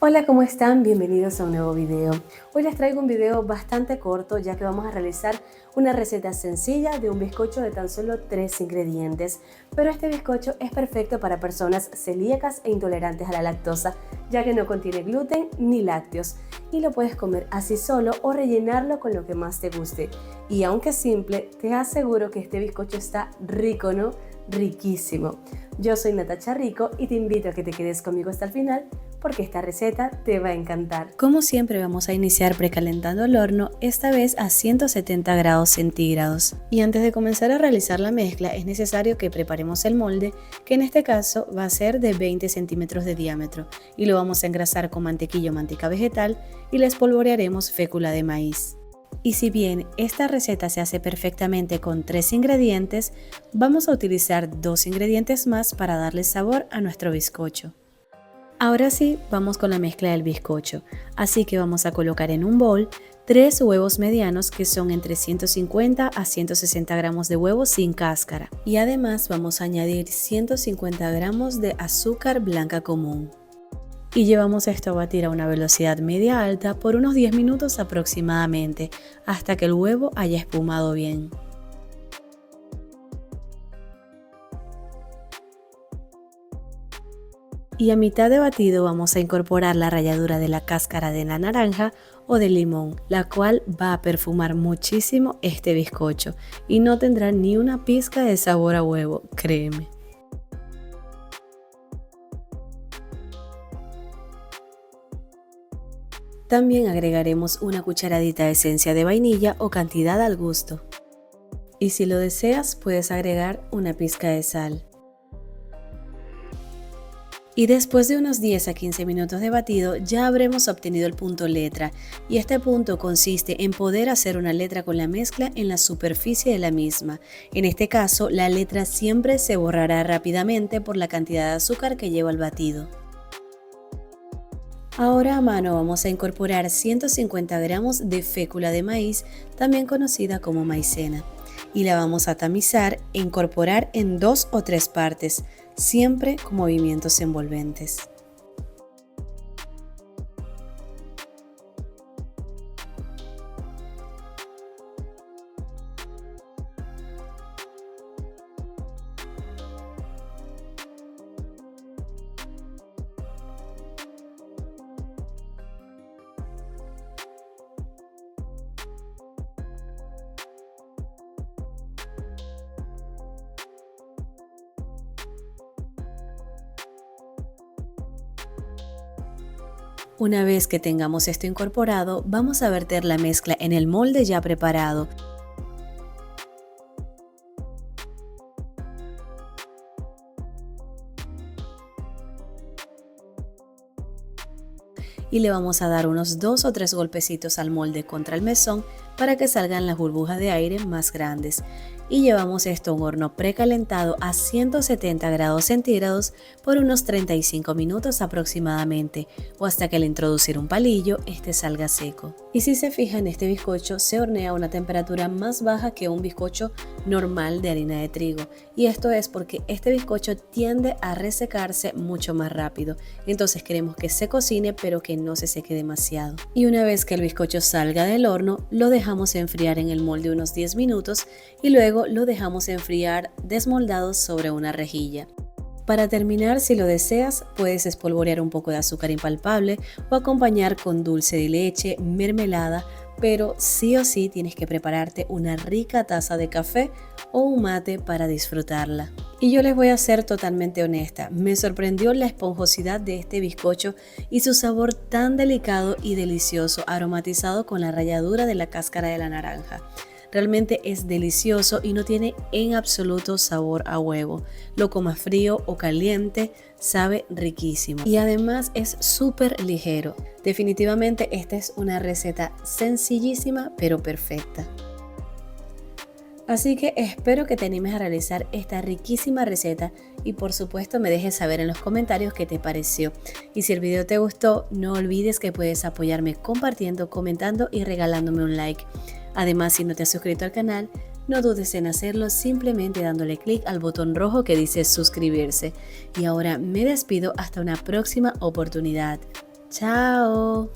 Hola, ¿cómo están? Bienvenidos a un nuevo video. Hoy les traigo un video bastante corto ya que vamos a realizar una receta sencilla de un bizcocho de tan solo 3 ingredientes. Pero este bizcocho es perfecto para personas celíacas e intolerantes a la lactosa, ya que no contiene gluten ni lácteos. Y lo puedes comer así solo o rellenarlo con lo que más te guste. Y aunque es simple, te aseguro que este bizcocho está rico, ¿no? Riquísimo. Yo soy Natacha Rico y te invito a que te quedes conmigo hasta el final porque esta receta te va a encantar. Como siempre vamos a iniciar precalentando el horno, esta vez a 170 grados centígrados. Y antes de comenzar a realizar la mezcla es necesario que preparemos el molde, que en este caso va a ser de 20 centímetros de diámetro, y lo vamos a engrasar con mantequilla o manteca vegetal y le espolvorearemos fécula de maíz. Y si bien esta receta se hace perfectamente con 3 ingredientes, vamos a utilizar 2 ingredientes más para darle sabor a nuestro bizcocho. Ahora sí, vamos con la mezcla del bizcocho, así que vamos a colocar en un bol 3 huevos medianos que son entre 150 a 160 gramos de huevo sin cáscara, y además vamos a añadir 150 gramos de azúcar blanca común. Y llevamos esto a batir a una velocidad media alta por unos 10 minutos aproximadamente, hasta que el huevo haya espumado bien. Y a mitad de batido vamos a incorporar la ralladura de la cáscara de la naranja o del limón, la cual va a perfumar muchísimo este bizcocho y no tendrá ni una pizca de sabor a huevo, créeme. También agregaremos una cucharadita de esencia de vainilla o cantidad al gusto. Y si lo deseas, puedes agregar una pizca de sal. Y después de unos 10 a 15 minutos de batido ya habremos obtenido el punto letra, y este punto consiste en poder hacer una letra con la mezcla en la superficie de la misma. En este caso la letra siempre se borrará rápidamente por la cantidad de azúcar que lleva el batido. Ahora a mano vamos a incorporar 150 gramos de fécula de maíz, también conocida como maicena, y la vamos a tamizar e incorporar en 2 o 3 partes, siempre con movimientos envolventes. Una vez que tengamos esto incorporado, vamos a verter la mezcla en el molde ya preparado. Y le vamos a dar unos 2 o 3 golpecitos al molde contra el mesón para que salgan las burbujas de aire más grandes. Y llevamos esto a un horno precalentado a 170 grados centígrados por unos 35 minutos aproximadamente, o hasta que al introducir un palillo este salga seco. Y si se fijan, este bizcocho se hornea a una temperatura más baja que un bizcocho normal de harina de trigo, y esto es porque este bizcocho tiende a resecarse mucho más rápido, entonces queremos que se cocine pero que no se seque demasiado. Y una vez que el bizcocho salga del horno, lo dejamos enfriar en el molde unos 10 minutos y luego lo dejamos enfriar desmoldado sobre una rejilla. Para terminar, si lo deseas, puedes espolvorear un poco de azúcar impalpable o acompañar con dulce de leche, mermelada, pero sí o sí tienes que prepararte una rica taza de café o un mate para disfrutarla. Y yo les voy a ser totalmente honesta, me sorprendió la esponjosidad de este bizcocho y su sabor tan delicado y delicioso, aromatizado con la ralladura de la cáscara de la naranja. Realmente es delicioso y no tiene en absoluto sabor a huevo. Lo comas frío o caliente, sabe riquísimo. Y además es súper ligero. Definitivamente esta es una receta sencillísima pero perfecta. Así que espero que te animes a realizar esta riquísima receta y por supuesto me dejes saber en los comentarios qué te pareció. Y si el video te gustó, no olvides que puedes apoyarme compartiendo, comentando y regalándome un like. Además, si no te has suscrito al canal, no dudes en hacerlo simplemente dándole clic al botón rojo que dice suscribirse. Y ahora me despido hasta una próxima oportunidad. Chao.